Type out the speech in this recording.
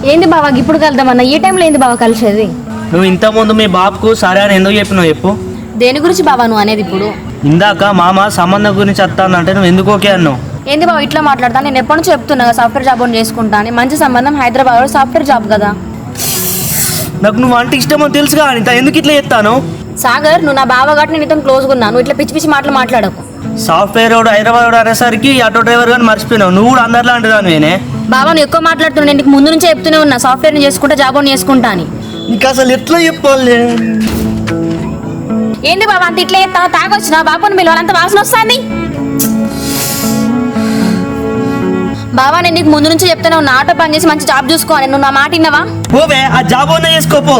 ఏంది బావా ఇప్పుడు కలుద్దామన్నా? ఈ టైంలో ఏంది బావా కలిసేది? నువ్వు ఇంత ముందు మీ బాబుకు సరే అని ఎందుకు చెప్పినావు చెప్పు? దేని గురించి బావా నువ్వు అనేది ఇప్పుడు? ఇందాక మామ సంబంధం గురించి వస్తానంటే నువ్వు ఎందుకు ఓకే అన్నావు? ఏంది బావ ఇట్లా మాట్లాడతా? నేను ఎప్పటి నుంచి చెప్తున్నా సాఫ్ట్వేర్ జాబ్ అని చేసుకుంటా అని. మంచి సంబంధం హైదరాబాద్లో సాఫ్ట్వేర్ జాబ్ కదా. నాకు నువ్వు అంటే ఇష్టమో తెలుసుగా, ఇంత ఎందుకు ఇట్లా చెప్తాను? సాగర్ నువ్వు నా బావ కాబట్టి నేను నీతో క్లోజ్గా ఉన్నా. నువ్వు ఇట్లా పిచ్చి పిచ్చి మాటలు మాట్లాడకు. సాఫ్ట్వేర్ వాడు హైదరాబాద్ అనేసరికి ఆటో డ్రైవర్ కానీ మర్చిపోయినావు. నువ్వు కూడా అందరిలా అంటున్నాను నేనే. బావా నువ్వు ఎక్కువ మాట్లాడుతున్నా. నేను నీకు ముందు నుంచే చెప్తూనే ఉన్నా సాఫ్ట్వేర్ని చేసుకుంటా జాబ్ అని చేసుకుంటా అని. నీకు అసలు ఎట్లా చెప్పాలి? ఏంది బాబా అంత ఇట్లా చెప్తా? తాగొచ్చిన బాబుని పిలవాలంత వాసన వస్తుంది. బావా నేను నీకు ముందు నుంచి చెప్తాను, నా ఆటో పని చేసి మంచి జాబ్ చూసుకోవాలి. నువ్వు నా మాట విన్నావా? పోవే, ఆ జాబ్ అన్నా చేసుకోపో.